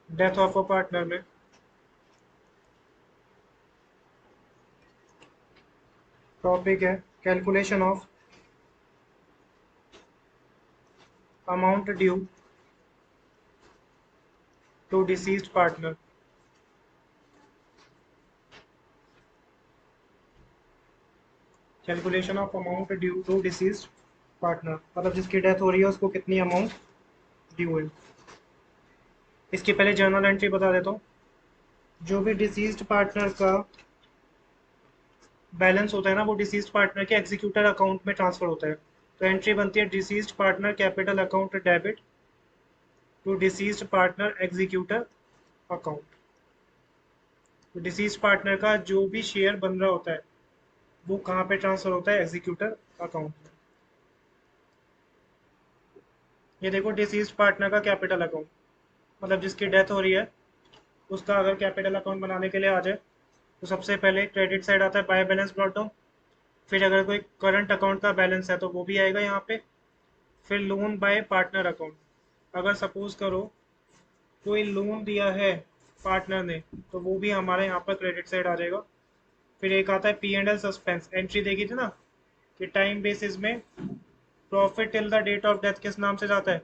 Death of a partner में topic है calculation of amount due to deceased partner. Calculation of amount due to deceased partner मतलब जिसकी death हो रही है उसको कितनी अमाउंट ड्यू है। इसकी पहले जर्नल एंट्री बता देता हूँ। जो भी डिसीज्ड पार्टनर का बैलेंस होता है ना वो डिसीज्ड पार्टनर के एग्जीक्यूटर अकाउंट में ट्रांसफर होता है। तो एंट्री बनती है deceased partner capital account debit to deceased partner executor account. तो डिसीज्ड पार्टनर का जो भी शेयर बन रहा होता है वो कहाँ पे ट्रांसफर होता है, एग्जीक्यूटर अकाउंट में। ये देखो डिसीज्ड पार्टनर का कैपिटल अकाउंट मतलब जिसकी डेथ हो रही है उसका अगर कैपिटल अकाउंट बनाने के लिए आ जाए तो सबसे पहले क्रेडिट साइड आता है बाय बैलेंस ब्रॉट डाउन। फिर अगर कोई करंट अकाउंट का बैलेंस है तो वो भी आएगा यहाँ पे। फिर लोन बाय पार्टनर अकाउंट, अगर सपोज करो कोई लोन दिया है पार्टनर ने तो वो भी हमारे यहाँ पर क्रेडिट साइड आ जाएगा। फिर एक आता है P and L suspense, entry देखी थी ना कि टाइम बेसिस में profit till the date of death किस नाम से जाता है,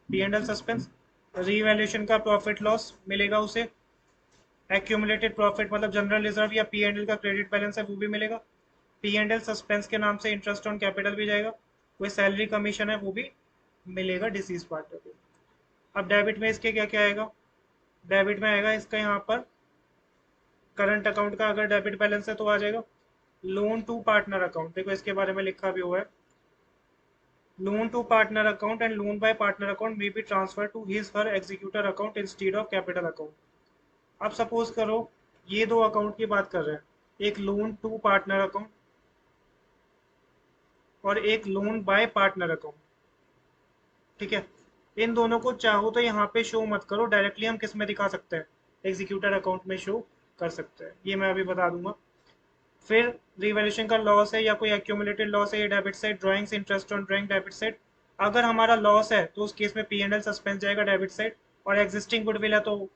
P and L suspense. Revaluation का प्रॉफिट लॉस मिलेगा उसे। एक्यूमुलेटेड प्रॉफिट मतलब जनरल रिजर्व या पी एंड एल का क्रेडिट बैलेंस है वो भी मिलेगा। पी एंड एल सस्पेंस के नाम से इंटरेस्ट ऑन कैपिटल भी जाएगा। कोई सैलरी कमीशन है वो भी मिलेगा डिसीज पार्टनर को। अब डेबिट में इसके क्या क्या आएगा, डेबिट में आएगा इसका यहाँ पर करंट अकाउंट का अगर डेबिट बैलेंस है तो आ जाएगा। लोन टू पार्टनर अकाउंट देखो इसके बारे में लिखा भी हुआ है, loan to partner account and loan by partner account may be transfer to his her executor account instead of capital account. अब सपोज करो ये दो अकाउंट की बात कर रहे हैं, एक लोन टू पार्टनर अकाउंट और एक लोन बाय पार्टनर अकाउंट। ठीक है, इन दोनों को चाहो तो यहाँ पे शो मत करो, डायरेक्टली हम किस में दिखा सकते हैं, एग्जीक्यूटर अकाउंट में शो कर सकते हैं, ये मैं अभी बता दूंगा। फिर रिवैल्यूएशन का लॉस है या कोई एक्यूमुलेटेड लॉस है ये debit side, drawings interest on drawing debit side. अगर हमारा लॉस है तो उस केस में पी एंड एल सस्पेंस जाएगा डेबिट साइड। और एग्जिस्टिंग गुडविल है तो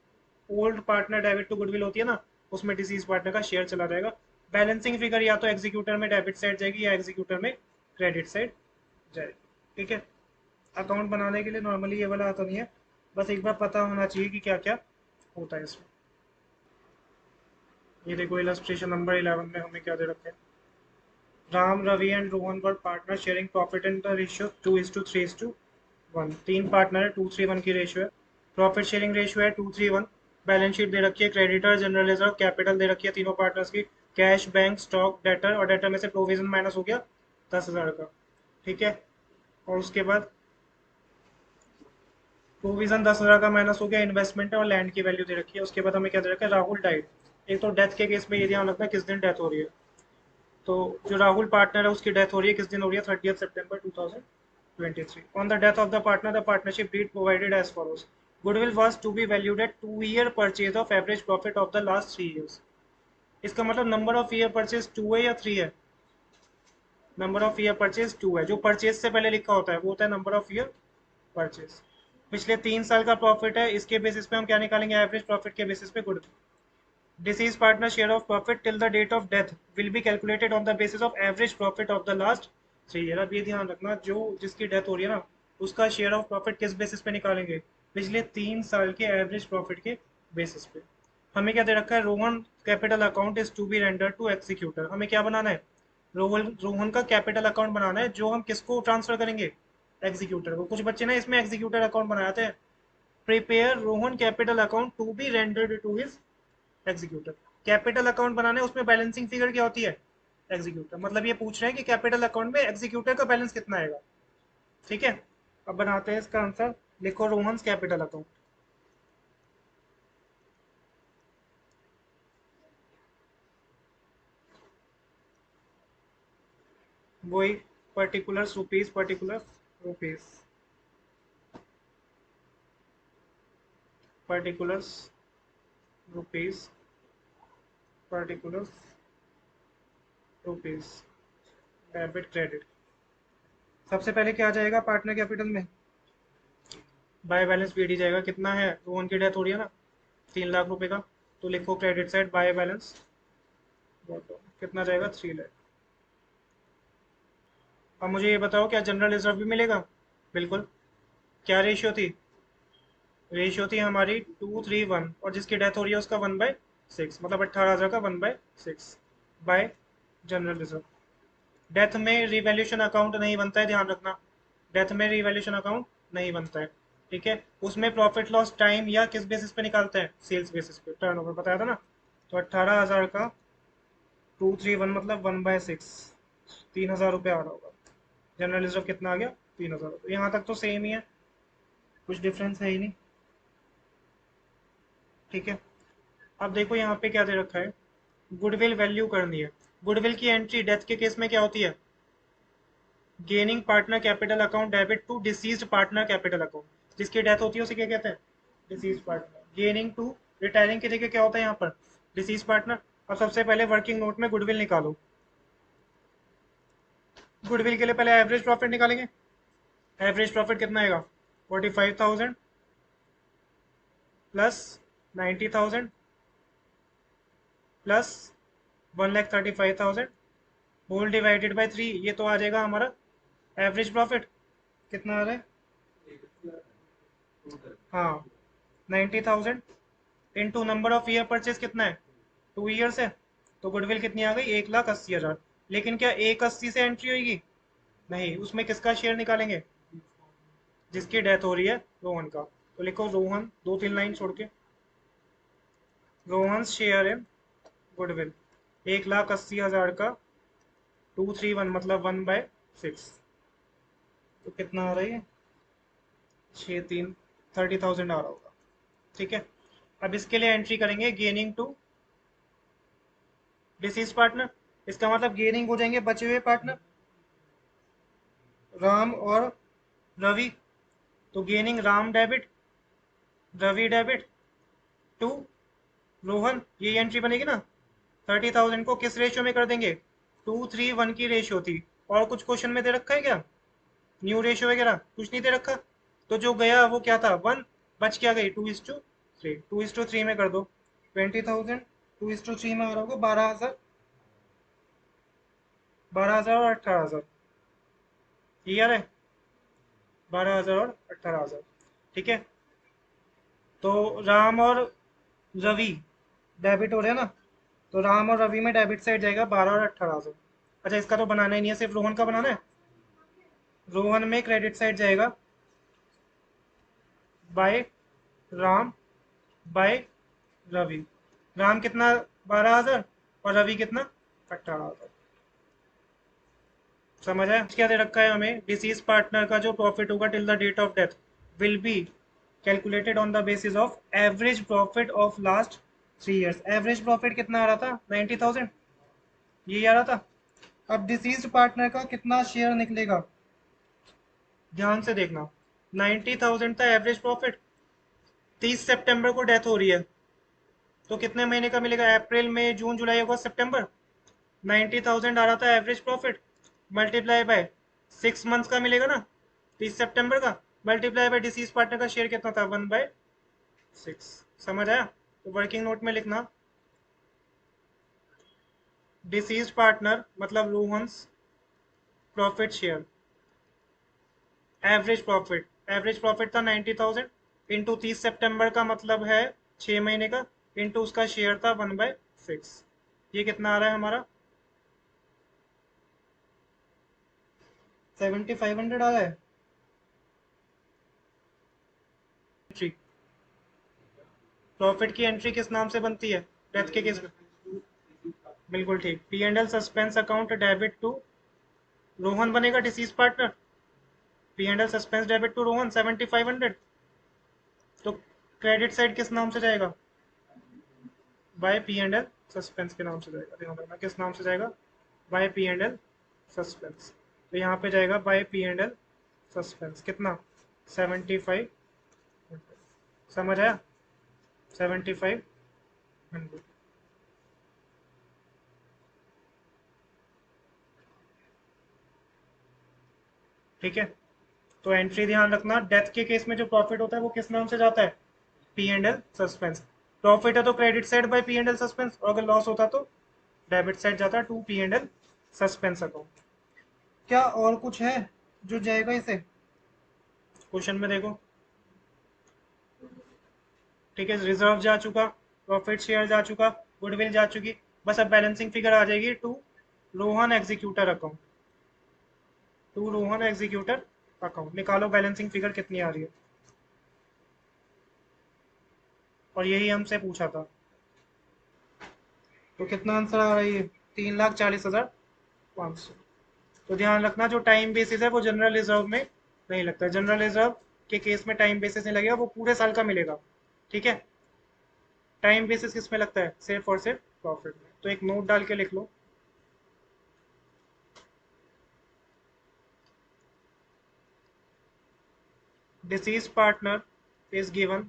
old partner debit to goodwill होती है ना, उसमें डिसीज पार्टनर का शेयर चला जाएगा। बैलेंसिंग फिगर या तो एग्जीक्यूटर में डेबिट साइड जाएगी या एग्जीक्यूटर में क्रेडिट साइड जाएगी। ठीक है, अकाउंट बनाने के लिए नॉर्मली ये वाला आता नहीं है, बस एक बार पता होना चाहिए कि क्या क्या होता है इसमें। ये देखो इलस्ट्रेशन नंबर 11 में हमें क्या दे रखे हैं, Ram Ravi and Rohan were partner sharing profit in the ratio 2:3:1। तीन पार्टनर है, 2:3:1 की रेशियो है। प्रॉफिट शेयरिंग रेशियो है 2:3:1। बैलेंस शीट दे रखी है, क्रेडिटर जनरल रिजर्व कैपिटल दे रखी है तीनों पार्टनर्स की, कैश बैंक स्टॉक डेटर, और डेटर में से प्रोविजन माइनस हो गया 10,000 का। ठीक है, और उसके बाद प्रोविजन 10,000 का माइनस हो गया, इन्वेस्टमेंट है और लैंड की वैल्यू दे रखी है। उसके बाद हमें क्या दे रखा है, राहुल डाइड। एक तो डेथ के केस में ये ध्यान रखना किस दिन डेथ हो रही है। तो जो राहुल पार्टनर है उसकी डेथ हो रही है किस दिन हो रही है, 30 सितंबर 2023। On the death of the partner the partnership deed provided as follows, goodwill was to be valued at 2 year purchase of average profit of the last 3 years. इसका मतलब नंबर ऑफ ईयर परचेज 2 है या 3 है, number of year purchase 2 है। जो purchase से पहले लिखा होता है वो होता है नंबर ऑफ ईयर परचेज। पिछले 3 साल का प्रॉफिट है, इसके बेसिस पे हम क्या निकालेंगे, एवरेज प्रॉफिट के बेसिस पे good. Deceased partner share of profit till the date of death will be calculated on the basis of average profit of the last 3 year. अब ये ध्यान रखना जो जिसकी डेथ हो रही है ना उसका शेयर ऑफ प्रॉफिट किस बेसिस पे निकालेंगे, पिछले 3 साल के एवरेज प्रॉफिट के बेसिस पे। हमें क्या दे रखा है, Rohan capital account is to be render to executor. हमें क्या बनाना है, रोहन रोहन का कैपिटल अकाउंट बनाना है जो हम किसको ट्रांसफर करेंगे, एग्जीक्यूटर को। कुछ बच्चे ना इसमें एग्जीक्यूटर अकाउंट बनाते हैं, prepare Rohan capital account to be rendered to his executor. Capital account बनाना है, उसमें बैलेंसिंग फिगर क्या होती है, एग्जीक्यूटर। मतलब ये पूछ रहे हैं कि कैपिटल अकाउंट में एग्जीक्यूटर का बैलेंस कितना आएगा। ठीक है, अब बनाते हैं इसका आंसर। लिखो रोहन कैपिटल अकाउंट, वही particular rupees, particular rupees, particulars rupees, particular rupees, debit credit. सबसे पहले क्या आ जाएगा पार्टनर कैपिटल में, बाय बैलेंस पीडी जाएगा। कितना है, रोहन की डेथ हो रही है ना 3 लाख रुपए का। तो लिखो क्रेडिट साइड बाय बैलेंस, कितना जाएगा 3 लाख। अब मुझे ये बताओ क्या जनरल रिजर्व भी मिलेगा? बिल्कुल। क्या रेशियो थी? रेशियो थी हमारी 2:3:1, और जिसकी डेथ हो रही है उसका 1/6, मतलब 18,000 का 1/6 बाय जनरल रिजर्व। डेथ में रिवैल्यूएशन अकाउंट नहीं बनता है, ध्यान रखना। डेथ में रिवैल्यूएशन अकाउंट नहीं बनता है, ठीक है। उसमें प्रॉफिट लॉस टाइम या किस बेसिस पे निकालते हैं? सेल्स बेसिस पे, टर्नओवर बताया था ना। तो 18,000 का 2:3:1 मतलब 1/6, 3,000 रुपये आ रहा होगा। जनरल रिजर्व कितना आ गया? 3,000 रुपये। यहाँ तक तो सेम ही है, कुछ डिफरेंस है ही नहीं, ठीक है। अब देखो यहाँ पे क्या दे रखा है, गुडविल वैल्यू करनी है। गुडविल की एंट्री डेथ के केस में क्या होती है? Gaining partner capital account debit to deceased partner capital account. जिसकी डेथ होती है उसे क्या कहते हैं? Deceased partner. Gaining to retiring की जगह क्या होता है यहाँ पर? Deceased partner. अब सबसे पहले वर्किंग नोट में गुडविल निकालो। गुडविल के लिए पहले एवरेज प्रॉफिट निकालेंगे। एवरेज प्रॉफिट कितना आएगा? 45,000 plus 90,000 plus 1,35,000 whole divided by 3। ये तो आ जाएगा हमारा एवरेज प्रॉफिट। कितना आ रहा है? हाँ, 90,000 into number of year purchase कितना है? 2 ईयर्स है। तो गुडविल कितनी आ गई? 1,80,000। लेकिन क्या 1,80 से एंट्री होगी? नहीं, उसमें किसका शेयर निकालेंगे? जिसकी डेथ हो रही है, रोहन का। तो लिखो रोहन, 2-3 लाइन छोड़ के, रोहन शेयर इन गुडविल 1,80,000 का 2:3:1 मतलब 1/6। तो कितना आ रही है? 6-3, 30,000 आ रहा होगा, ठीक है। अब इसके लिए एंट्री करेंगे गेनिंग टू डिसीज पार्टनर। इसका मतलब गेनिंग हो जाएंगे बचे हुए पार्टनर राम और रवि। तो gaining Ram debit, Ravi debit to Rohan, ये एंट्री बनेगी ना। 30,000 को किस रेशियो में कर देंगे? 2:3:1 की रेशियो थी। और कुछ क्वेश्चन में दे रखा है क्या? न्यू रेशियो वगैरह कुछ नहीं दे रखा। तो जो गया वो क्या था? 1। बच क्या गई? 2:3। 2:3 में कर दो। 20,000 2:3 में आ रहा होगा 12,000। 12,000 और 18,000, ये यार है। 12,000 और 18,000, ठीक है। तो राम और रवि डेबिट हो रहे हैं ना। तो राम और रवि में डेबिट साइड जाएगा 12 और 18,000। अच्छा, इसका तो बनाना ही नहीं है, सिर्फ रोहन का बनाना है। रोहन में क्रेडिट साइड जाएगा बाय राम बाय रवि। राम कितना? 12,000। और रवि कितना? 18,000। समझ आया? क्या दे रखा है हमें? डिसीज पार्टनर का जो प्रॉफिट होगा till the date of death will be calculated on the basis of average profit of last 3 years. Average profit कितना आ रहा था? 90,000, ये आ रहा था। अब डिसीज पार्टनर का कितना शेयर निकलेगा? ध्यान से देखना। 90,000 था एवरेज प्रॉफिट। 30 सितंबर को डेथ हो रही है, तो कितने महीने का मिलेगा? अप्रैल मई जून जुलाई अगस्त सितंबर। 90,000 आ रहा था average profit, multiply by 6 months का मिलेगा ना, 30 सितंबर का, मल्टीप्लाई बाय डिसीज पार्टनर का शेयर कितना था? 1/6। समझ आया? तो वर्किंग नोट में लिखना डिसीज पार्टनर मतलब Rohan's profit share, average profit था 90,000 इंटू 30 सितंबर का मतलब है 6 महीने का, इंटू उसका शेयर था 1/6। ये कितना आ रहा है हमारा? 7,500 आ रहा है। एंट्री, प्रॉफिट की एंट्री किस नाम से बनती है डेथ के केस में? बिल्कुल ठीक, P and L suspense account debit to Rohan बनेगा deceased partner. P and L suspense debit to Rohan 7,500। तो क्रेडिट साइड किस नाम से जाएगा? By P and L suspense के नाम से जाएगा। ध्यान रखना किस नाम से जाएगा? By P and L suspense. तो यहाँ पे जाएगा by P and L suspense. कितना? 75। समझ आया? 7,500, ठीक है। तो एंट्री ध्यान रखना, डेथ के केस में जो प्रॉफिट होता है वो किस नाम से जाता है? P and L suspense. Profit है तो credit side by P and L suspense, और अगर लॉस होता तो डेबिट साइड जाता to P and L suspense account. क्या और कुछ है जो जाएगा इसे? क्वेश्चन में देखो। ठीक है, रिजर्व जा चुका, प्रॉफिट शेयर जा चुका, गुडविल जा चुकी, बस अब बैलेंसिंग फिगर आ जाएगी to Rohan executor account. To Rohan executor account निकालो बैलेंसिंग फिगर कितनी आ रही है, और यही हमसे पूछा था। तो कितना आंसर आ रहा है? 3,40,500। तो ध्यान रखना जो टाइम बेसिस है वो जनरल रिजर्व में नहीं लगता। जनरल रिजर्व के केस में टाइम बेसिस नहीं लगेगा, वो पूरे साल का मिलेगा। ठीक है, टाइम बेसिस किस में लगता है? सिर्फ और सिर्फ प्रॉफिट में। तो एक नोट डाल के लिख लो, deceased partner is given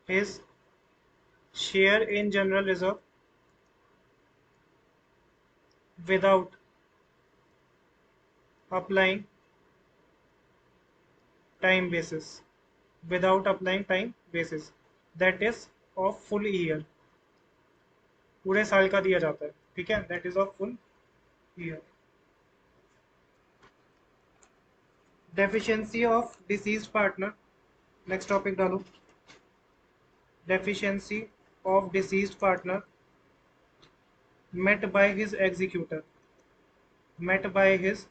his share in general reserve without applying time basis, without applying time basis, that is of full year, पूरे साल का दिया जाता है। ठीक है, that is of full year। deficiency of deceased partner, next topic डालो। deficiency of deceased partner met by his executor, met by his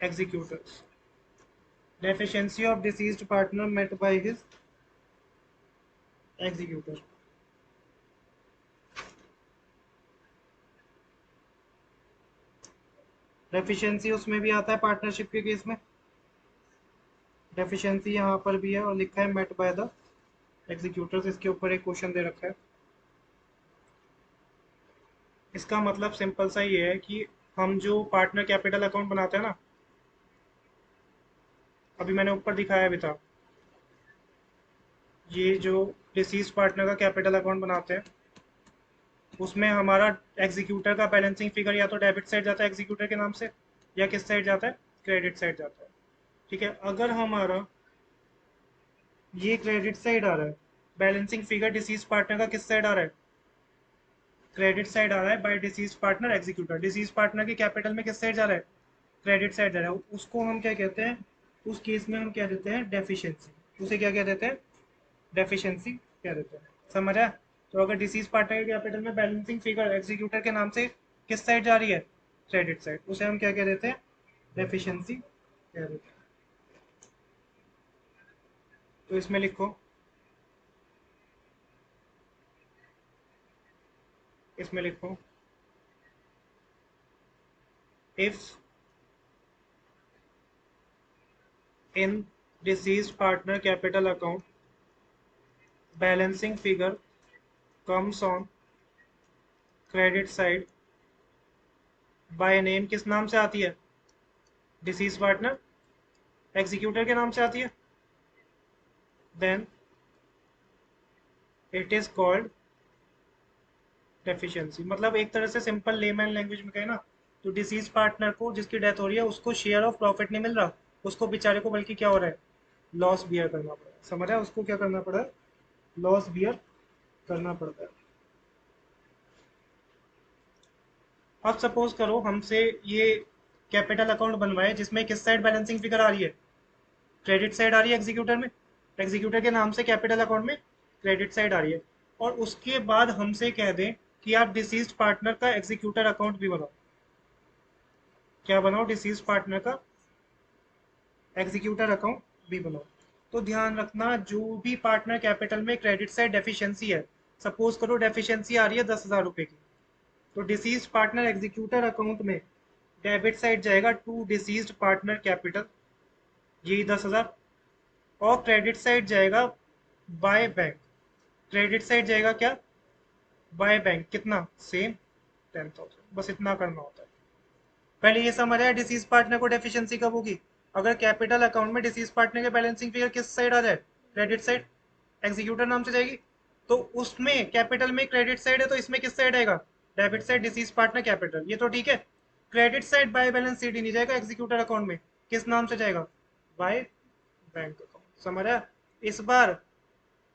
executors, deficiency of deceased partner met by his executor। Deficiency उसमें भी आता है partnership के case में, deficiency यहाँ पर भी है और लिखा है मेट बाय द एग्जीक्यूटर्स। इसके ऊपर एक क्वेश्चन दे रखा है। इसका मतलब सिंपल सा ये है कि हम जो पार्टनर कैपिटल अकाउंट बनाते हैं ना, अभी मैंने ऊपर दिखाया भी था, ये जो डिसीज पार्टनर का कैपिटल अकाउंट बनाते हैं उसमें हमारा एग्जीक्यूटर का बैलेंसिंग फिगर या तो डेबिट साइड जाता है एग्जीक्यूटर के नाम से, या किस साइड जाता है? क्रेडिट साइड जाता है। ठीक है, अगर हमारा ये क्रेडिट साइड आ रहा है, बैलेंसिंग फिगर डिसीज पार्टनर का किस साइड आ रहा है? क्रेडिट साइड आ रहा है by deceased partner executor. Deceased partner के कैपिटल में किस साइड जा रहा है? क्रेडिट साइड जा रहा है। उसको हम क्या कहते हैं? उस केस में हम क्या देते हैं? डेफिशिएंसी। उसे क्या कह देते हैं? डेफिशिएंसी कह देते हैं। समझ आया? तो अगर डिसीज पार्टनर के कैपिटल में बैलेंसिंग फिगर एग्जीक्यूटर के नाम से किस साइड जा रही है? क्रेडिट साइड, उसे हम क्या कह देते हैं? डेफिशिएंसी कह देते हैं। तो इसमें लिखो, इसमें लिखो if in deceased partner capital account balancing figure comes on credit side by name, किस नाम से आती है? डिसीज पार्टनर एग्जीक्यूटर के नाम से आती है। Then it is called deficiency. मतलब एक तरह से सिंपल लेमैन लैंग्वेज में कहे ना, तो डिसीज पार्टनर को जिसकी डेथ हो रही है उसको शेयर ऑफ प्रॉफिट नहीं मिल रहा, उसको बेचारे को बल्कि क्या हो रहा है? लॉस बियर करना पड़ रहा है। समझ रहा है? उसको क्या करना पड़ रहा है? लॉस बियर करना पड़ता है। अब सपोज करो हमसे ये कैपिटल अकाउंट बनवाए जिसमें किस साइड बैलेंसिंग फिगर आ रही है? क्रेडिट साइड आ रही है एग्जीक्यूटर में, एग्जीक्यूटर के नाम से कैपिटल अकाउंट में क्रेडिट साइड आ रही है, और उसके बाद हमसे कह दें कि आप डिसीज्ड पार्टनर का एग्जीक्यूटर अकाउंट भी बनाओ। क्या बनाओ? डिसीज्ड पार्टनर का एग्जीक्यूटर अकाउंट भी बनाओ। तो ध्यान रखना, जो भी पार्टनर कैपिटल में क्रेडिट साइड डेफिशिएंसी है, सपोज करो डेफिशिएंसी आ रही है 10,000 रुपए की, तो डिसीज पार्टनर एग्जीक्यूटर अकाउंट में डेबिट साइड जाएगा टू डिसीज्ड पार्टनर कैपिटल, यही 10,000, और क्रेडिट साइड जाएगा बाय बैंक। क्रेडिट साइड जाएगा क्या? By bank. कितना? सेम 10,000। बस इतना करना होता है। पहले ये समझ आया डिसीज पार्टनर को डेफिशिएंसी कब होगी? अगर कैपिटल अकाउंट में डिसीज पार्टनर के बैलेंसिंग फिगर किस साइड आ जाए? क्रेडिट साइड, एग्जीक्यूटर नाम से जाएगी। तो उसमें कैपिटल में क्रेडिट साइड है तो इसमें किस साइड आएगा? Debit side, deceased partner capital. ये तो ठीक है। Credit side by balance sheet ही नहीं जाएगा एग्जीक्यूटर अकाउंट में, किस नाम से जाएगा? By bank account. समझ रहा है? इस बार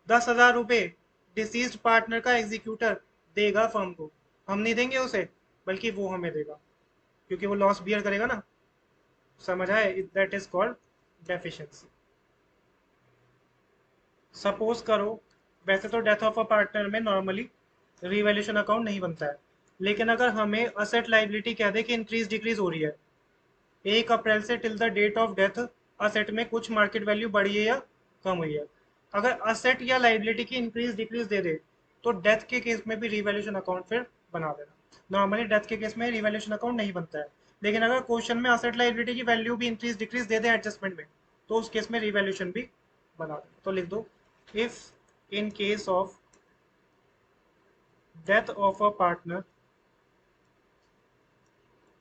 10,000 रुपये डिसीज्ड पार्टनर का एग्जीक्यूटर देगा फर्म को, हम नहीं देंगे उसे, बल्कि वो हमें देगा, क्योंकि वो लॉस बियर करेगा ना। समझ आए? That is called deficiency. Suppose करो, वैसे तो डेथ ऑफ अ पार्टनर में नॉर्मली रिवैल्यूएशन अकाउंट नहीं बनता है, लेकिन अगर हमें असेट लाइबिलिटी कह दे कि इंक्रीज डिक्रीज हो रही है 1 अप्रैल से till the date of death, asset में कुछ मार्केट वैल्यू बढ़ी है या कम हुई है, अगर असेट या लाइबिलिटी की इंक्रीज डिक्रीज दे दे तो डेथ के केस में भी रिवैल्यूएशन अकाउंट फिर बना देना। नॉर्मली डेथ के केस में रिवैल्यूएशन अकाउंट नहीं बनता है, लेकिन अगर क्वेश्चन में असेट लाइबिलिटी की वैल्यू भी इंक्रीज डिक्रीज दे दे एडजस्टमेंट में, तो उस केस में रिवैल्यूएशन भी बना देना। तो लिख दो, if in case of death of a partner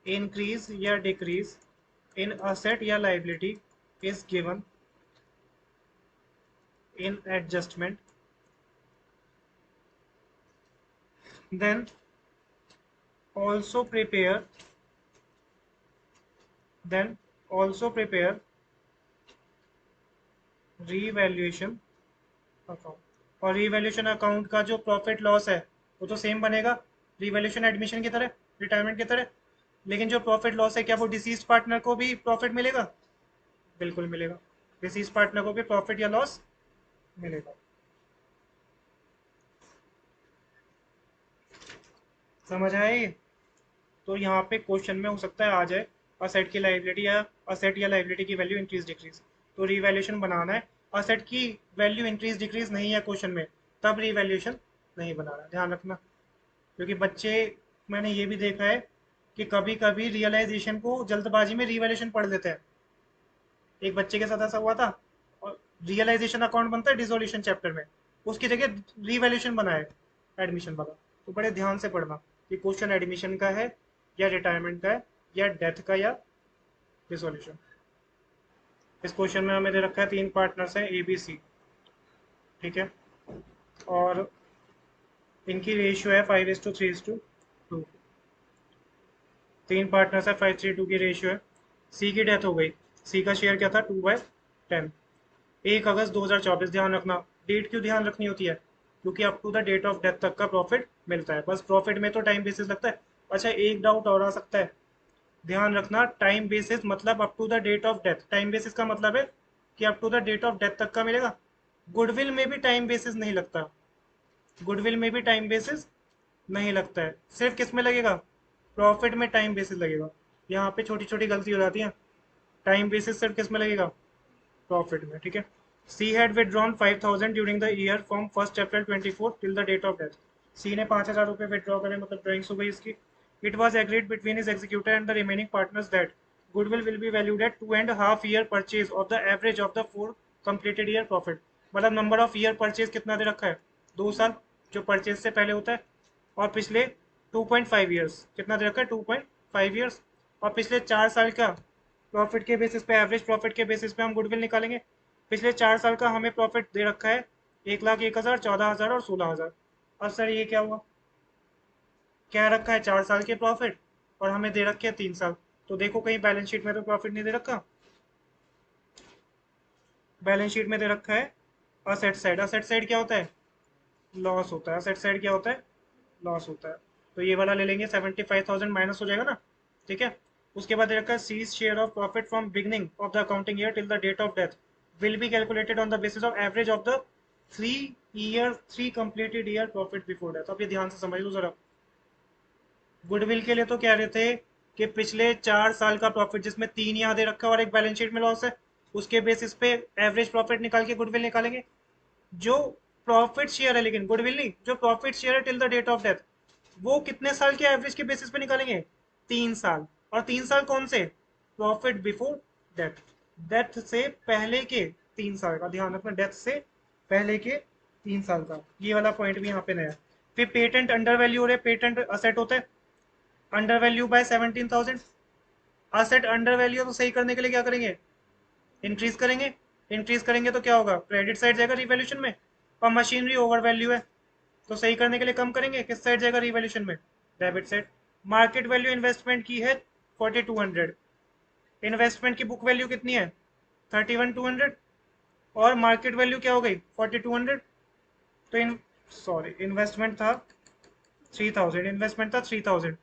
increase या डिक्रीज in asset या liability is given in adjustment, then also prepare then also prepare revaluation account। और revaluation account का जो प्रॉफिट लॉस है वो तो सेम बनेगा रिवैल्यूएशन एडमिशन की तरह, रिटायरमेंट की तरह, लेकिन जो प्रॉफिट लॉस है क्या वो डिसीज पार्टनर को भी प्रॉफिट मिलेगा? बिल्कुल मिलेगा, डिसीज पार्टनर को भी प्रॉफिट या लॉस मिलेगा। समझ आए? तो यहाँ पे क्वेश्चन में हो सकता है आ जाए असेट की लाइबिलिटी या असेट या लाइबिलिटी की वैल्यू इंक्रीज डिक्रीज, तो रिवैल्यूएशन बनाना है। असेट की वैल्यू इंक्रीज डिक्रीज नहीं है क्वेश्चन में, तब रिवैल्यूएशन नहीं बनाना, ध्यान रखना। क्योंकि बच्चे, मैंने ये भी देखा है कि कभी कभी रियलाइजेशन को जल्दबाजी में रिवैल्यूएशन पढ़ लेते हैं। एक बच्चे के साथ ऐसा हुआ था, और रियलाइजेशन अकाउंट बनता है डिसोल्यूशन चैप्टर में, उसकी जगह रिवैल्यूएशन बनाए एडमिशन वाला। तो बड़े ध्यान से पढ़ना कि क्वेश्चन एडमिशन का है या रिटायरमेंट का है या डेथ का या डिसोल्यूशन। इस क्वेश्चन में हमें दे रखा है 3 पार्टनर्स हैं ABC, ठीक है, और इनकी रेशियो है 5:3:2। 3 पार्टनर्स है, 5:3:2 की रेशियो है। सी की डेथ हो गई, सी का शेयर क्या था 2/10, 1 अगस्त 2024। ध्यान रखना, डेट क्यों ध्यान रखनी होती है? क्योंकि up to the date of death तक का प्रॉफिट मिलता है, बस प्रॉफिट में तो टाइम बेसिस लगता है। अच्छा, एक डाउट और आ सकता है, ध्यान रखना, टाइम बेसिस मतलब up to the date of death, time basis का मतलब है कि up to the date of death तक का मिलेगा। गुडविल में भी टाइम बेसिस नहीं लगता, गुडविल में भी टाइम बेसिस नहीं लगता है, सिर्फ किस में लगेगा? प्रॉफिट में टाइम बेसिस लगेगा। यहाँ पे छोटी छोटी गलती हो जाती है, टाइम बेसिस सिर्फ किस में लगेगा? प्रॉफिट में, ठीक है। C had withdrawn 5,000 during the year from 1 April 2024 till the date of death. C ने 5,000 रुपये विदड्रॉ करे, मतलब ड्राइंग्स हो गई इसकी। It was agreed between his executor and the remaining partners that goodwill will be valued eight 2.5 year purchase of the average of the 4 completed year profit. मतलब number of year purchase कितना दे रखा है? 2 साल, जो purchase से पहले होता है, और पिछले 2.5 ईयर्स कितना दे रखा है? 2.5 ईयर्स, और पिछले 4 साल का प्रॉफिट के बेसिस पे, एवरेज प्रॉफिट के बेसिस पे हम गुडविल निकालेंगे। पिछले 4 साल का हमें प्रॉफिट दे रखा है 1,01,000, 14,000 और 16,000। अब सर ये क्या हुआ? क्या रखा है 4 साल के प्रॉफिट, और हमें दे रखे हैं 3 साल। तो देखो कहीं बैलेंस शीट में तो प्रॉफिट नहीं दे रखा, बैलेंस शीट में दे रखा है असेट साइड। असेट साइड क्या होता है? लॉस होता है। असेट साइड क्या होता है? लॉस होता है। तो ये वाला ले लेंगे, 75,000 माइनस हो जाएगा ना, ठीक है। उसके बाद दे रखा है सीज share of profit from beginning of the accounting year till the date of death will be calculated on the basis of average of the 3 completed year profit before death. अब ये ध्यान से समझ लो जरा, गुडविल के लिए तो कह रहे थे कि पिछले 4 साल का प्रॉफिट जिसमें 3 यहाँ दे रखा है और एक बैलेंस शीट में लॉस है, उसके बेसिस पे एवरेज प्रॉफिट निकाल के गुडविल निकालेंगे। जो प्रॉफिट शेयर है, लेकिन गुडविल नहीं, जो प्रॉफिट शेयर है till the date of death, वो कितने साल के एवरेज के बेसिस पे निकालेंगे? 3 साल। और 3 साल कौन से? प्रॉफिट बिफोर डेथ, डेथ से पहले के 3 साल का, ध्यान रखना, डेथ से पहले के 3 साल का। ये वाला पॉइंट भी यहाँ पे नया। फिर पेटेंट अंडर वैल्यू हो रहे, पेटेंट असेट होता है under value by 17,000। Asset under value तो सही करने के लिए क्या करेंगे? इंक्रीज करेंगे। इंक्रीज करेंगे तो क्या होगा? क्रेडिट साइड जाएगा रिवैल्यूएशन में। और मशीनरी ओवर वैल्यू है, तो सही करने के लिए कम करेंगे, किस साइड जाएगा रिवैल्यूएशन में? Debit side. Market value investment की है 4200, इन्वेस्टमेंट की बुक वैल्यू कितनी है? 31,200। और मार्केट वैल्यू क्या हो गई 4200। तो इन्वेस्टमेंट था 3000, इन्वेस्टमेंट था 3000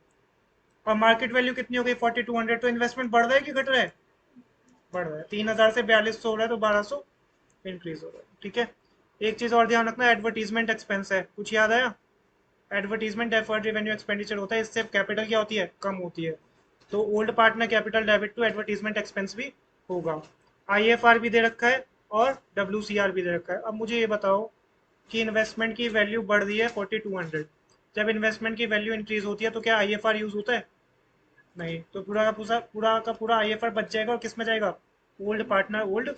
और मार्केट वैल्यू कितनी हो गई 4200। तो इन्वेस्टमेंट बढ़ रहा है कि घट रहा है? बढ़ रहा है। 3000 से 4200 हो रहा है तो 1200 इंक्रीज हो रहा है। ठीक है। एक चीज और ध्यान रखना, एडवर्टीजमेंट एक्सपेंस है, कुछ याद आया? एडवर्टीजमेंट डेफर्ड रेवेन्यू एक्सपेंडिचर होता है, इससे कैपिटल क्या होती है, कम होती है। तो ओल्ड पार्ट में capital debit to advertisement expense भी होगा। आईएफआर भी दे रखा है और डब्ल्यूसीआर भी दे रखा है। अब मुझे ये बताओ कि इन्वेस्टमेंट की वैल्यू बढ़ रही है 4200, जब इन्वेस्टमेंट की वैल्यू इंक्रीज होती है तो क्या आईएफआर यूज होता है? नहीं। तो पूरा आईएफआर बच जाएगा और किस में जाएगा? ओल्ड पार्टनर ओल्ड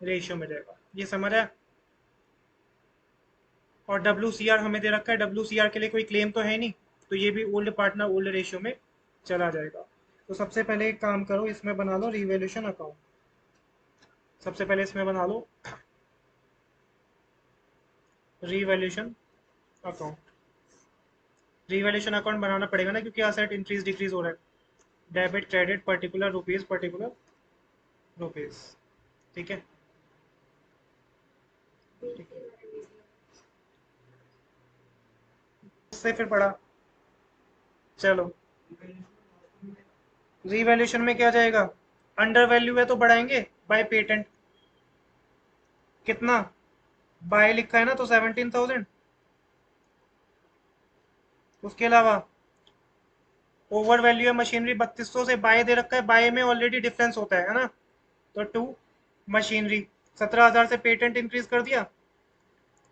रेशियो में जाएगा। ये समझ है? और डब्ल्यू हमें दे रखा है, डब्ल्यू के लिए कोई क्लेम तो है नहीं, तो ये भी ओल्ड पार्टनर ओल्ड रेशियो में चला जाएगा। तो सबसे पहले एक काम करो, इसमें बना लो रिवैल्यूएशन अकाउंट। सबसे पहले इसमें बना लो रिवैल्यूएशन अकाउंट। रिवैल्यूएशन अकाउंट बनाना पड़ेगा ना, क्योंकि असेट इंक्रीज डिक्रीज हो रहा है। Debit credit particular rupees particular rupees. ठीक है। ठीक है। उससे फिर पढ़ा। चलो, रिवैल्यूएशन में क्या जाएगा? अंडर वैल्यू है तो बढ़ाएंगे बाय पेटेंट। कितना? बाय लिखा है ना, तो 17,000। उसके अलावा ओवर वैल्यू है मशीनरी 3200 से, बाय दे रखा है, बाय में ऑलरेडी डिफरेंस होता है ना। तो टू मशीनरी 17,000 से पेटेंट इंक्रीज कर दिया,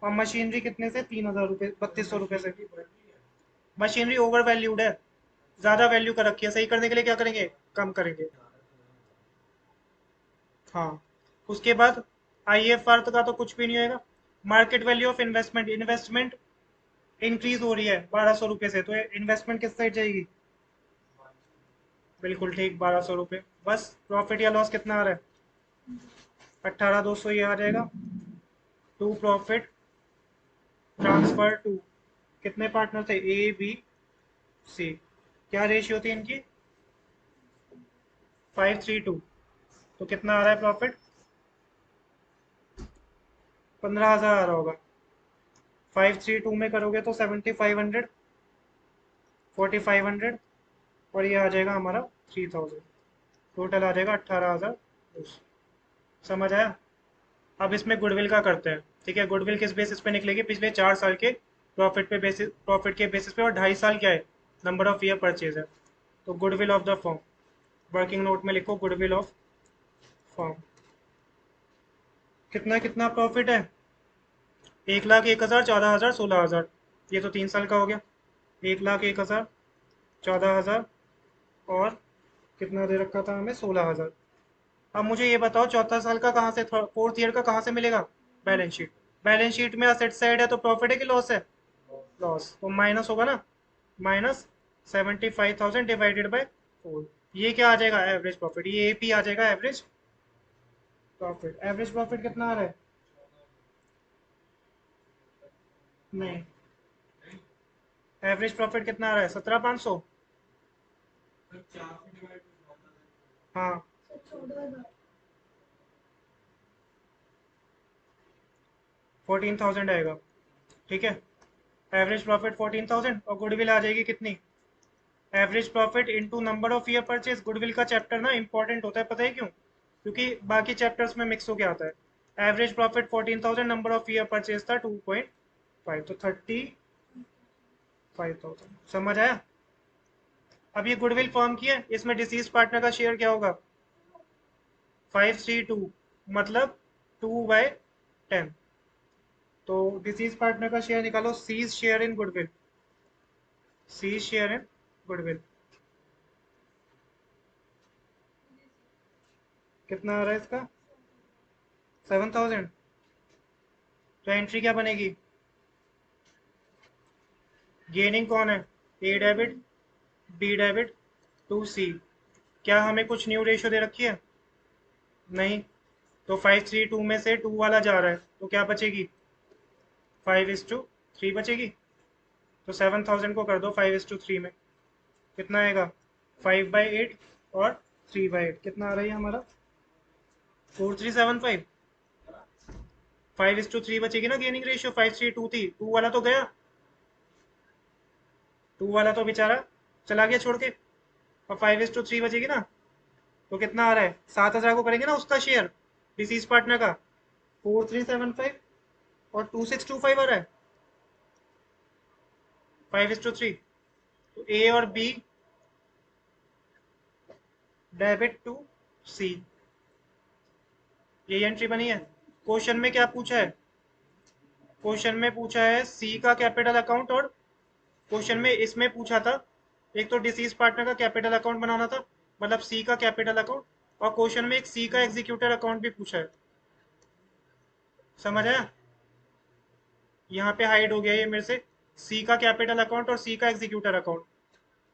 और मशीनरी कितने से? 3,000 रुपये, 3200 रुपये से। मशीनरी ओवर वैल्यूड है, ज्यादा वैल्यू कर रखी है, सही करने के लिए क्या करेंगे? कम करेंगे। हाँ। उसके बाद आईएफआर का तो कुछ भी नहीं होगा। Market value of investment, investment increase हो रही है 1200 रुपये से, तो इन्वेस्टमेंट किस साइड जाएगी? बिल्कुल ठीक, 1200 रुपये। बस प्रॉफिट या लॉस कितना आ रहा है? 18,200 ये आ जाएगा। टू प्रॉफिट ट्रांसफर टू, कितने पार्टनर थे? A B C. क्या रेशियो थी इनकी? 5:3:2। तो कितना आ रहा है प्रॉफिट? 15,000 आ रहा होगा। 5:3:2 में करोगे तो 7,500, 4,500, और ये आ जाएगा हमारा 3,000। टोटल आ जाएगा 18,000। समझ आया? अब इसमें गुडविल का करते हैं। ठीक है। गुडविल किस बेसिस पे निकलेगी? पिछले 4 साल के प्रॉफिट के बेसिस पे, और 2.5 साल क्या है? नंबर ऑफ ईयर परचेज है। तो goodwill of the form, working note में लिखो गुडविल ऑफ फॉर्म। कितना कितना प्रॉफिट है? 1,01,000, 14,000, 16,000। ये तो 3 साल का हो गया। 1,01,000, 14,000, और कितना दे रखा था हमें? 16,000। अब मुझे ये बताओ, चौथा साल का कहाँ से, फोर्थ ईयर का कहाँ से मिलेगा? Balance sheet. बैलेंस शीट में असेट साइड है तो प्रॉफिट है कि लॉस है? लॉस। तो माइनस होगा ना, -75,000 डिवाइडेड बाय 4। ये क्या आ जाएगा? Average profit. ये एपी आ जाएगा, एवरेज प्रॉफिट। एवरेज प्रॉफिट कितना आ रहा है? नहीं, एवरेज प्रॉफिट कितना आ रहा है? 17,500। हाँ, 14,000 आएगा। ठीक है। एवरेज प्रॉफिट 14,000, और गुडविल आ जाएगी कितनी? Average profit into number of year purchase. Goodwill का चैप्टर ना इंपॉर्टेंट होता है, पता है क्यों? क्योंकि बाकी चैप्टर्स में मिक्स होके आता है। Average profit 14,000, number of year purchase था 2.5, तो 35,000। समझ आया? अब ये गुडविल फॉर्म की है, इसमें डिसीज पार्टनर का शेयर क्या होगा? 5:3:2, मतलब 2/10। तो डिसीज पार्टनर का शेयर निकालो, seize share in goodwill. C share in goodwill कितना आ रहा है इसका? 7,000। तो एंट्री क्या बनेगी? गेनिंग कौन है? ए डेबिट, बी डेबिट टू सी। क्या हमें कुछ न्यू रेशियो दे रखी है? नहीं। तो 5:3:2 में से 2 वाला जा रहा है, तो क्या बचेगी? 5:3 बचेगी। तो 7,000 को कर दो 5:3 में, कितना आएगा? 5/8 और 3/8। कितना आ रही है हमारा? 4,375। 5:3 बचेगी ना गेनिंग रेशियो, 5:3 थी, 2 वाला तो गया, 2 वाला तो बेचारा चला गया छोड़ के, और 5:3 बचेगी ना, तो कितना आ रहा है, 7,000 को करेंगे ना उसका शेयर डिसीज पार्टनर का, 4,375, और 2,625 आ रहा है, 5:3। तो ए और बी डेबिट टू सी, ये एंट्री बनी है। क्वेश्चन में क्या पूछा है, क्वेश्चन में पूछा है सी का कैपिटल अकाउंट, और क्वेश्चन में इसमें पूछा था, एक तो डिसीज पार्टनर का कैपिटल अकाउंट बनाना था, मतलब सी का कैपिटल अकाउंट, और क्वेश्चन में एक सी का एग्जीक्यूटर अकाउंट भी पूछा है। समझ आया, यहाँ पे हाइड हो गया ये मेरे से, सी का कैपिटल अकाउंट और सी का एग्जीक्यूटर अकाउंट।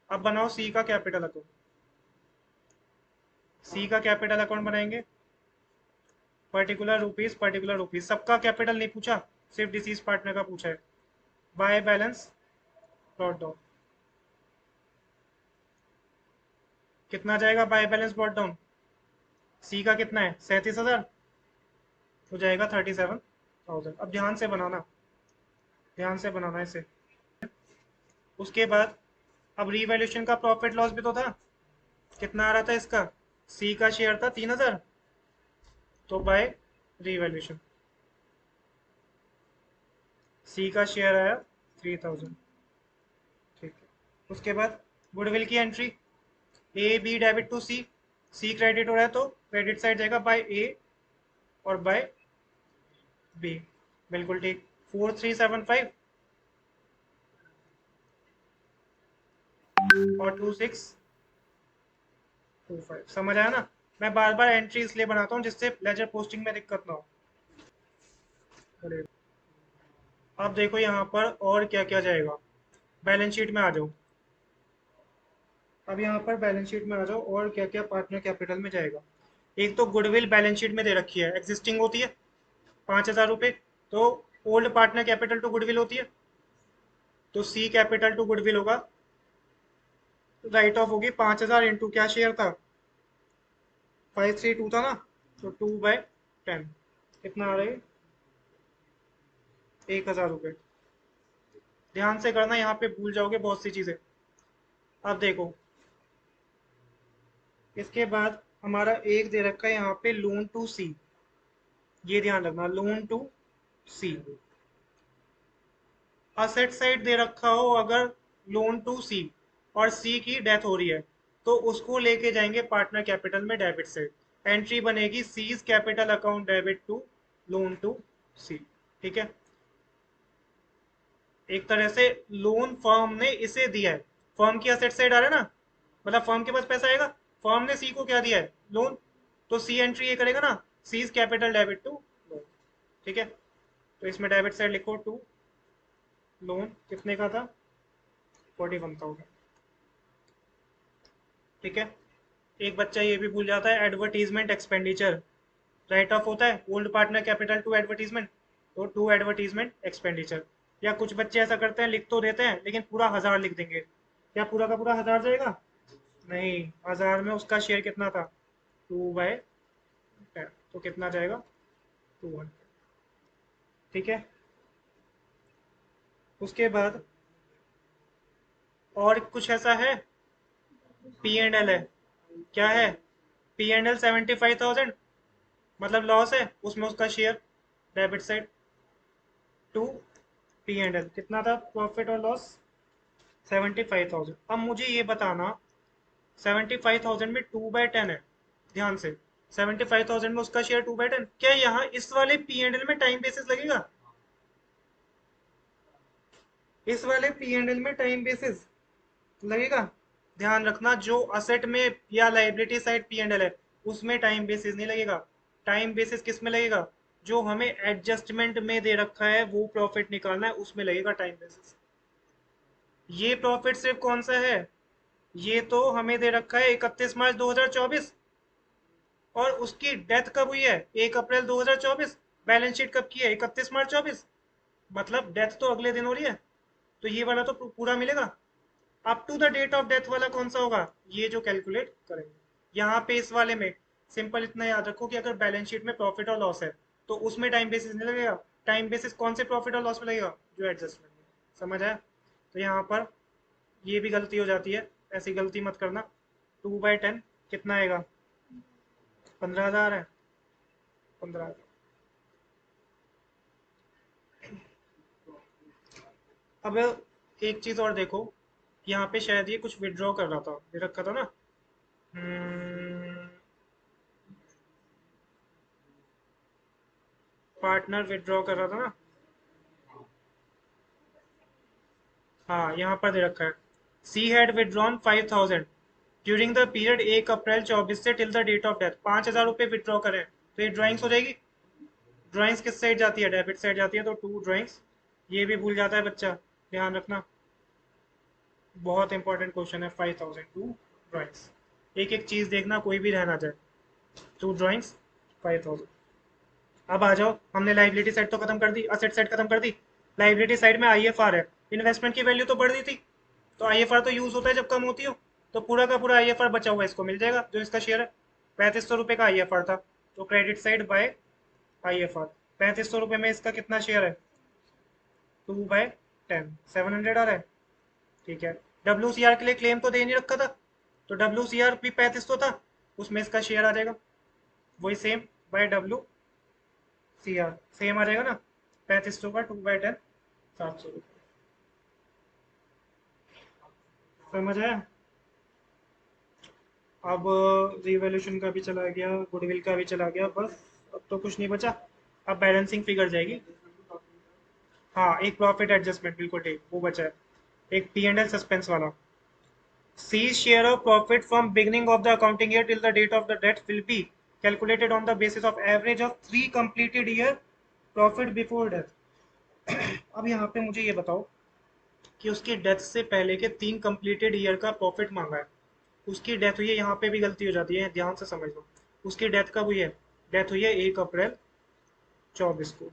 अब बनाओ सी का कैपिटल अकाउंट, सी का कैपिटल अकाउंट बनाएंगे, पर्टिकुलर रुपीज, सबका कैपिटल नहीं पूछा, सिर्फ डिसीज पार्टनर का पूछा है। बाय बैलेंस ब्रॉट डाउन, कितना जाएगा बाय बैलेंस ब्रॉट डाउन, सी का कितना है 37,000, हो जाएगा 37,000। अब ध्यान से बनाना इसे। उसके बाद अब रीवैल्यूएशन का प्रॉफिट लॉस भी तो था, कितना आ रहा था इसका, सी का शेयर था 3,000, तो बाय रीवैल्यूएशन सी का शेयर आया 3,000। ठीक है, उसके बाद गुडविल की entry, A B debit to C, C credit हो रहा है तो क्रेडिट साइड जाएगा बाय ए और बाय बी, बिल्कुल ठीक, 4,375 और 2,625। समझ आया ना, मैं बार बार एंट्री इसलिए बनाता हूँ जिससे लेजर पोस्टिंग में दिक्कत ना हो। अब देखो यहाँ पर और क्या क्या जाएगा, बैलेंस शीट में आ जाओ, अब यहाँ पर बैलेंस शीट में आ जाओ, और क्या क्या पार्टनर कैपिटल में जाएगा। एक तो गुडविल बैलेंस शीट में दे रखी है, एग्जिस्टिंग होती है 5,000 रुपये, तो old partner capital to goodwill होती है, तो सी कैपिटल टू गुडविल होगा, राइट ऑफ होगी 5,000 इंटू क्या शेयर था, 532 था ना, तो 2/10, कितना आ रहा है, 1,000 रुपये। ध्यान से करना, यहाँ पे भूल जाओगे बहुत सी चीजें। अब देखो, इसके बाद हमारा एक दे रखा है यहाँ पे लोन टू सी, ये ध्यान रखना, loan to C, asset side दे रखा हो अगर लोन टू सी, और सी की डेथ हो रही है, तो उसको लेके जाएंगे पार्टनर कैपिटल में डेबिट साइड, एंट्री बनेगी C's capital account debit to loan to C. ठीक है, एक तरह से लोन फर्म ने इसे दिया है, फर्म की असेट साइड आ रहा है ना, मतलब फर्म के पास पैसा आएगा, फर्म ने सी को क्या दिया है, लोन, तो सी एंट्री ये करेगा ना, C's capital debit to loan. ठीक है, तो इसमें डेबिट साइड लिखो टू लोन, कितने का था, 41,000। ठीक है, एक बच्चा ये भी भूल जाता है, एडवर्टीजमेंट एक्सपेंडिचर, राइट ऑफ होता है old partner capital to advertisement, तो टू एडवर्टीजमेंट एक्सपेंडिचर। या कुछ बच्चे ऐसा करते हैं, लिख तो देते हैं लेकिन पूरा 1,000 लिख देंगे, क्या पूरा का पूरा 1,000 जाएगा, नहीं, 1,000 में उसका शेयर कितना था, 2/10, तो कितना जाएगा, 200। ठीक है, उसके बाद और कुछ ऐसा है, पी एंड एल है, क्या है, पी एंड एल 75,000, मतलब लॉस है, उसमें उसका share debit side to P and L, कितना था प्रॉफिट और लॉस, 75,000। अब मुझे ये बताना, 75,000 में 2/10 है, ध्यान से, 75,000 में उसका शेयर 2/10, क्या यहाँ इस वाले पी एंड एल में टाइम बेसिस लगेगा, इस वाले पी एंड एल में टाइम बेसिस लगेगा, ध्यान रखना, जो असेट में या liability side P and L है उसमें टाइम बेसिस नहीं लगेगा, टाइम बेसिस किस में लगेगा, जो हमें एडजस्टमेंट में दे रखा है वो प्रॉफिट निकालना है, उसमें लगेगा टाइम बेसिस। ये प्रॉफिट सिर्फ कौन सा है, ये तो हमें दे रखा है 31 मार्च 2024, और उसकी डेथ कब हुई है, 1 अप्रैल 2024, बैलेंस शीट कब की है, 31 मार्च 2024, मतलब डेथ तो अगले दिन हो रही है, तो ये वाला तो पूरा मिलेगा। Up to the date of death वाला कौन सा होगा, ये जो कैलकुलेट करेंगे यहाँ पे, इस वाले में सिंपल इतना याद रखो कि अगर बैलेंस शीट में प्रॉफिट और लॉस है तो उसमें टाइम बेसिस नहीं लगेगा। टाइम बेसिस कौन से प्रॉफिट और लॉस में लगेगा? जो एडजस्टमेंट में। समझ आया? तो यहाँ पर ये भी गलती हो जाती है, ऐसी गलती मत करना। 2/10 कितना आएगा? 15,000 है। 15,000। अब एक चीज और देखो, यहाँ पे शायद ये कुछ विड्रॉ कर रहा था, ये रखा था ना। पार्टनर विड्रॉ कर रहा था ना। हाँ, यहाँ पर दे रखा है, C had withdrawn 5,000 during the period 1 April 24 से till the date of death. 5,000 रुपये विड्रॉ करें तो ये ड्राइंग्स हो जाएगी। ड्राइंग्स किस साइड जाती है? डेबिट साइड जाती है, तो टू ड्राइंग्स। ये भी भूल जाता है बच्चा, ध्यान रखना। बहुत इंपॉर्टेंट क्वेश्चन है। 5,000 टू ड्राइंग्स। एक एक चीज देखना, कोई भी रहना जाए। To drawings, 5,000। अब आ जाओ, हमने लाइबिलिटी साइड तो खत्म कर दी, असेट साइड खत्म कर दी। लाइबिलिटी साइड में आईएफआर है। इन्वेस्टमेंट की वैल्यू तो बढ़ रही थी, तो आईएफआर तो यूज होता है जब कम होती हो। तो पूरा का पूरा आईएफआर बचा हुआ इसको मिल जाएगा, जो इसका शेयर है। 3,500 रुपये का आईएफआर था, तो क्रेडिट साइड बाय आईएफआर। 3,500 रुपये में इसका कितना शेयर है? 2/10, 700 आ रहा है। ठीक है। डब्ल्यू के लिए क्लेम तो दे नहीं रखा था, तो डब्ल्यू भी 3,500 था, उसमें इसका शेयर आ जाएगा। वही सेम, बाय WCR सेम आ जाएगा ना। 3,500 का 2/10, 700 रुपये। समझ आया? अब रिवॉल्यूशन का भी चला गया, गुडविल का भी चला गया, बस अब तो कुछ नहीं बचा। अब बैलेंसिंग फिगर जाएगी। हाँ, एक प्रॉफिट एडजस्टमेंट, बिल्कुल ठीक, वो बचा है। एक P&L सस्पेंस वाला। C's share of profit from beginning of the accounting year till the date of the debt will be calculated on the basis of average of 3 completed year profit before death। अब यहाँ पे मुझे ये बताओ कि उसकी death से पहले के 3 कंप्लीटेड ईयर का प्रॉफिट मांगा है। उसकी डेथ हुई है, यहाँ पे भी गलती हो जाती है, ध्यान से समझ लो। उसकी डेथ कब हुई है? डेथ हुई है 1 अप्रैल 24 को।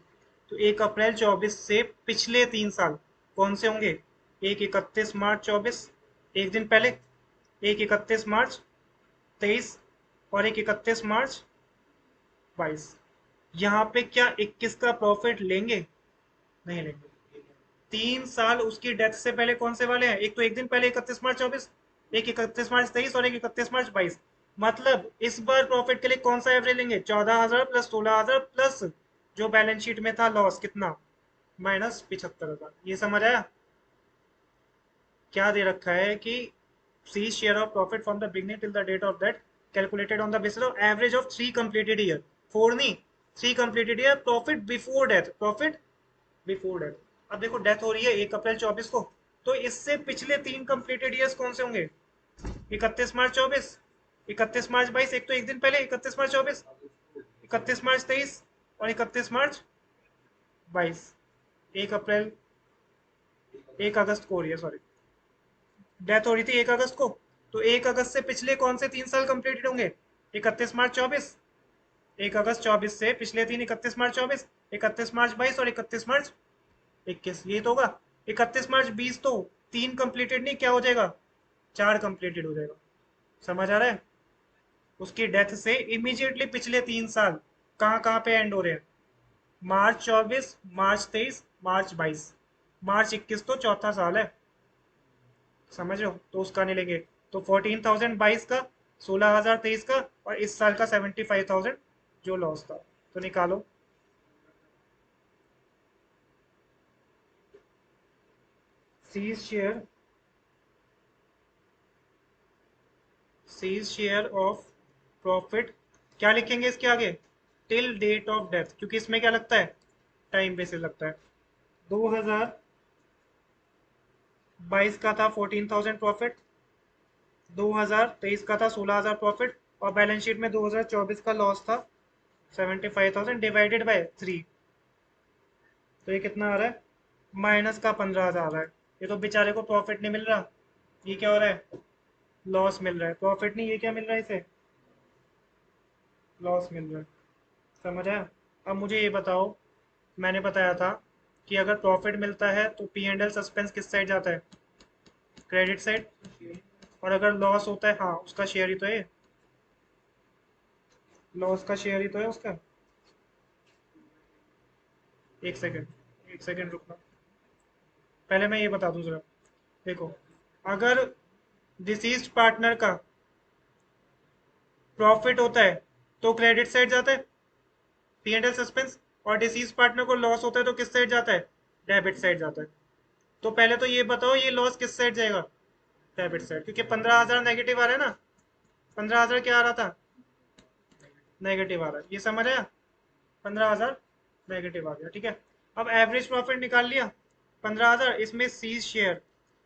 तो 1 अप्रैल 24 से पिछले 3 साल कौन से होंगे? एक 31 मार्च 24, एक दिन पहले। एक 31 मार्च 23, और एक 31 मार्च 22। यहाँ पे क्या 21 का प्रॉफिट लेंगे? नहीं लेंगे। 3 साल उसकी डेथ से पहले कौन से वाले हैं? एक तो एक दिन पहले 31 मार्च 24, एक 31 मार्च 23, और एक 31 मार्च 22। मतलब इस बार प्रॉफिट के लिए कौन सा एवरेज लेंगे? 14,000 प्लस 16,000 प्लस जो बैलेंस शीट में था लॉस, कितना? -75,000। ये समझ आया? क्या दे रखा है कि C share of profit from the beginning till the date of that calculated on the basis of average of 3 completed year. 4 नहीं, 3 completed year profit before death. Profit before death. अब देखो, डेथ हो रही है 1 अप्रैल 24 को, तो इससे पिछले 3 कंप्लीटेड ईयर्स कौन से होंगे? 31 मार्च 24, 31 मार्च 22, एक तो एक दिन पहले 31 मार्च 24, 31 मार्च 23, और 31 मार्च 22। 1 अप्रैल, 1 अगस्त को हो रही है, सॉरी। डेथ हो रही थी 1 अगस्त को, तो 1 अगस्त से पिछले कौन से 3 साल कंप्लीटेड होंगे? 31 मार्च 24। 1 अगस्त 24 से पिछले तीन: 31 मार्च 24, 31 मार्च 22, और 31 मार्च 21। ये तो होगा। 31 मार्च 20 तो 3 कंप्लीटेड नहीं, क्या हो जाएगा? 4 कंप्लीटेड हो जाएगा। समझ आ रहा है? उसकी डेथ से इमीडिएटली पिछले 3 साल कहाँ कहाँ पे एंड हो रहे हैं? मार्च 24, मार्च 23, मार्च 22। मार्च 21 तो चौथा साल है। समझ रहे हो? तो उसका नहीं लेंगे। तो 14,022 का, 16,023 का, और इस साल का 75,000 जो लॉस था, तो निकालो। Seize share, C's share of profit, क्या लिखेंगे इसके आगे? टिल डेट ऑफ डेथ, क्योंकि इसमें क्या लगता है? टाइम बेसिस लगता है। 2022 का था 14,000 प्रॉफिट, 2023 का था 16,000 प्रॉफिट, और बैलेंस शीट में 2024 का लॉस था 75,000 डिवाइडेड बाय 3। तो ये कितना आ रहा है? माइनस का 15,000 आ रहा है। ये तो बेचारे को प्रॉफिट नहीं मिल रहा, ये क्या हो रहा है? लॉस मिल रहा है। प्रॉफिट नहीं, ये क्या मिल रहा है इसे? लॉस मिल रहा है। समझ आया? अब मुझे ये बताओ, मैंने बताया था कि अगर प्रॉफिट मिलता है तो P&L सस्पेंस किस साइड जाता है? Credit side. और अगर लॉस होता है, हाँ, उसका शेयर ही तो है। लॉस का शेयर ही तो है उसका। एक सेकेंड रुकना, पहले मैं ये बता दूं जरा। देखो, अगर डिसीज्ड पार्टनर का प्रॉफिट होता है तो क्रेडिट साइड जाता है, पी एंड एल सस्पेंस, और डिसीज पार्टनर को लॉस होता है तो किस साइड जाता है, डेबिट साइड जाता है। तो पहले तो ये बताओ ये लॉस किस साइड जाएगा, डेबिट साइड, क्योंकि 15,000 नेगेटिव आ रहा है ना, 15,000 क्या आ रहा था, नेगेटिव आ रहा है, ये समझ आया, 15,000 नेगेटिव आ गया, ठीक है। अब एवरेज प्रॉफिट निकाल लिया 15,000, इसमें सीज शेयर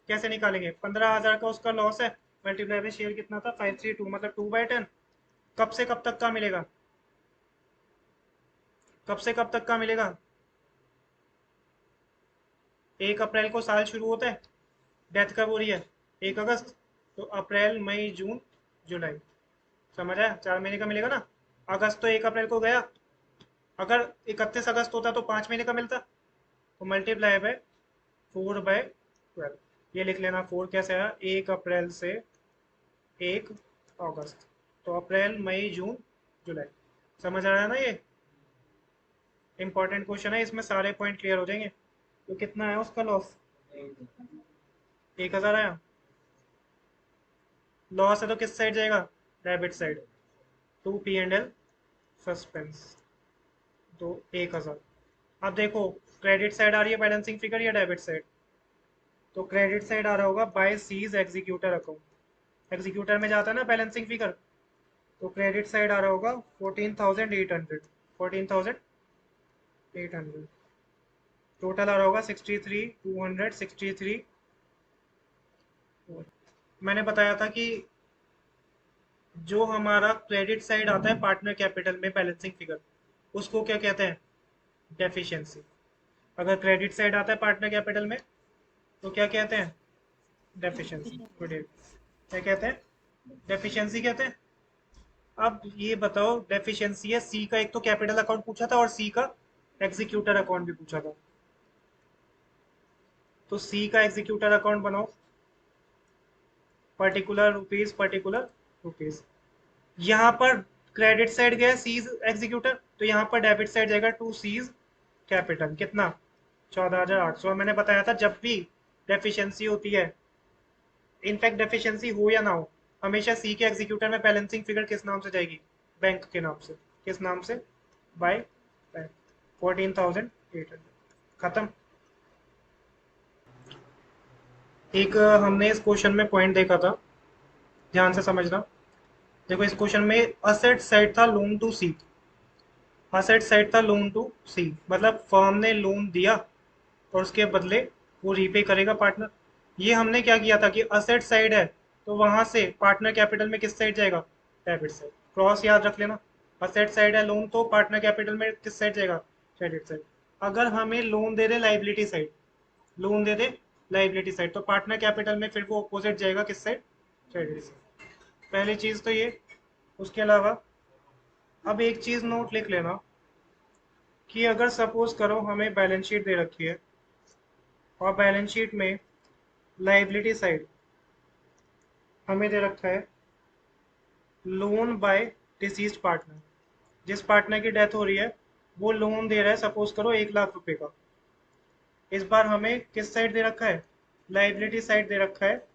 कैसे निकालेंगे, 15,000 का उसका लॉस है, मल्टीप्लाई बाय शेयर कितना था 532, मतलब 2/10, कब से कब तक का मिलेगा, कब से कब तक का मिलेगा, 1 अप्रैल को साल शुरू होता है, डेथ कब हो रही है, 1 अगस्त, तो अप्रैल मई जून जुलाई, समझ आया, 4 महीने का मिलेगा ना। अगस्त तो 1 अप्रैल को गया, अगर 31 अगस्त होता तो 5 महीने का मिलता, तो मल्टीप्लाई बाय 4/12, ये लिख लेना, 4 कैसे आया, 1 अप्रैल से 1 अगस्त, तो अप्रैल मई जून जुलाई, समझ आ रहा है ना, ये इंपॉर्टेंट क्वेश्चन है, इसमें सारे पॉइंट क्लियर हो जाएंगे। तो कितना है उसका लॉस, 1,000 आया, लॉस है तो किस साइड जाएगा, debit side, to P and L suspense, तो 1,000। अब देखो, क्रेडिट साइड आ रही है बैलेंसिंग फिगर या डेबिट साइड, तो क्रेडिट साइड आ रहा होगा by C's executor account, executor में जाता है ना बैलेंसिंग फिगर, तो क्रेडिट साइड आ रहा होगा 14,800, 14,800, टोटल आ रहा होगा 63,263। मैंने बताया था कि जो हमारा क्रेडिट साइड आता है पार्टनर कैपिटल में बैलेंसिंग फिगर, उसको क्या कहते हैं, डेफिशिएंसी। अगर क्रेडिट साइड आता है पार्टनर कैपिटल में तो क्या कहते हैं, डेफिशिएंसी, गुड, क्या कहते हैं, डेफिशिएंसी कहते हैं। अब ये बताओ, डेफिशिएंसी है सी का, एक तो कैपिटल अकाउंट पूछा था और सी का एग्जीक्यूटर अकाउंट भी पूछा था, तो सी का एग्जीक्यूटर अकाउंट बनाओ, पर्टिकुलर रुपीज, पर्टिकुलर रुपीज, यहाँ पर क्रेडिट साइड गया सीज एग्जीक्यूटर, तो यहाँ पर डेबिट साइड जाएगा टू सीज कैपिटल, कितना, 14,800। मैंने बताया था जब भी डेफिशिएंसी होती है, इनफैक्ट डेफिशिएंसी हो या ना हो, हमेशा सी के एग्जीक्यूटर में बैलेंसिंग फिगर किस नाम से जाएगी, बैंक के नाम से, किस नाम से, बाय बैंक, 14,800, खत्म। एक हमने इस क्वेश्चन में पॉइंट देखा था, ध्यान से समझना। देखो, इस क्वेश्चन में असेट साइड था loan to C, asset side था लोन टू सी, मतलब फर्म ने लोन दिया और उसके बदले वो रीपे करेगा पार्टनर। ये हमने क्या किया था कि असेट साइड है तो वहां से पार्टनर कैपिटल में किस साइड जाएगा, डेबिट साइड, क्रॉस याद रख लेना। असेट साइड है लोन तो पार्टनर कैपिटल में किस साइड जाएगा, क्रेडिट साइड। अगर हमें लोन दे दे लाइबिलिटी साइड, लोन दे दे लाइबिलिटी साइड, तो पार्टनर कैपिटल में फिर वो अपोजिट जाएगा किस साइड, क्रेडिट साइड। पहली चीज तो ये। उसके अलावा अब एक चीज नोट लिख लेना कि अगर सपोज करो हमें बैलेंस शीट दे रखी है और बैलेंस शीट में लाइबिलिटी साइड हमें दे रखा है लोन बाय डिसीज्ड पार्टनर, जिस पार्टनर की डेथ हो रही है वो लोन दे रहा है, सपोज करो 1,00,000 रुपए का। इस बार हमें किस साइड दे रखा है, लाइबिलिटी साइड दे रखा है,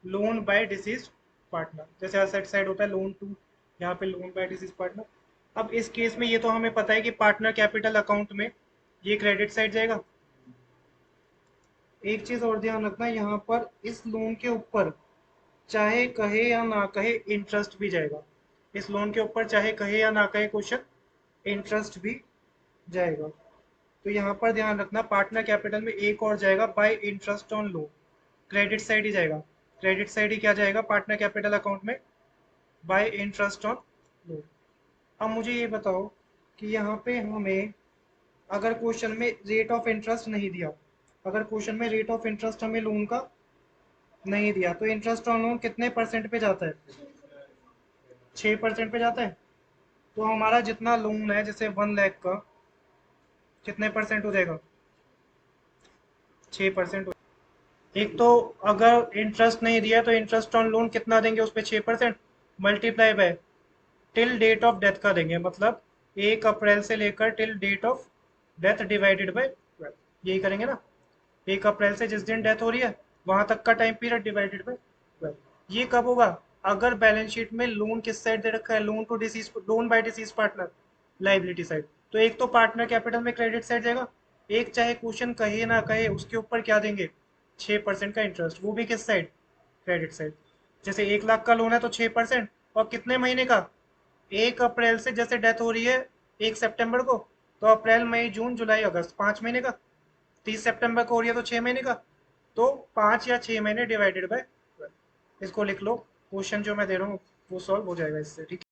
लोन बाय डिसीज्ड पार्टनर, जैसे असेट साइड होता है लोन टू, यहाँ पे लोन बाय डिसीज्ड पार्टनर। अब इस केस में ये तो हमें पता है कि पार्टनर कैपिटल अकाउंट में ये क्रेडिट साइड जाएगा। एक चीज और ध्यान रखना, यहाँ पर इस लोन के ऊपर चाहे कहे या ना कहे इंटरेस्ट भी जाएगा, इस लोन के ऊपर चाहे कहे या ना कहे क्वेश्चन, इंटरेस्ट भी जाएगा। तो यहाँ पर ध्यान रखना, पार्टनर कैपिटल में एक और जाएगा by interest on loan, credit side ही जाएगा, क्रेडिट साइड ही क्या जाएगा पार्टनर कैपिटल अकाउंट में, बाय इंटरेस्ट ऑन लोन। अब मुझे ये बताओ कि यहाँ पे हमें अगर क्वेश्चन में रेट ऑफ इंटरेस्ट नहीं दिया, अगर क्वेश्चन में रेट ऑफ इंटरेस्ट हमें लोन का नहीं दिया, तो इंटरेस्ट ऑन लोन कितने परसेंट पे जाता है, 6% पे जाता है। तो हमारा जितना लोन है जैसे 1 लाख का, कितने परसेंट हो जाएगा, 6%। एक तो अगर इंटरेस्ट नहीं दिया तो इंटरेस्ट ऑन लोन कितना देंगे उस पर, 6%, multiply by till date of death का देंगे, मतलब 1 अप्रैल से लेकर till date of death divided by 12, यही करेंगे ना। 1 अप्रैल से जिस दिन डेथ हो रही है वहां तक का टाइम पीरियड डिवाइडेड बाय 12। ये कब होगा? अगर बैलेंस शीट में लोन किस साइड दे रखा है, loan to deceased, loan by deceased partner, liability side, तो एक तो पार्टनर कैपिटल में क्रेडिट साइड जाएगा, एक चाहे क्वेश्चन कहे ना कहे उसके ऊपर क्या देंगे, 6% का इंटरेस्ट, वो भी किस साइड, क्रेडिट साइड। जैसे 1 लाख का लोन है तो 6%, और कितने महीने का, 1 अप्रैल से जैसे डेथ हो रही है 1 सितंबर को, तो अप्रैल मई जून जुलाई अगस्त 5 महीने का, 30 सितंबर को हो रही है तो 6 महीने का, तो 5 या 6 महीने डिवाइडेड बाय 12। इसको लिख लो, क्वेश्चन जो मैं दे रहा हूँ वो सॉल्व हो जाएगा इससे, ठीक है।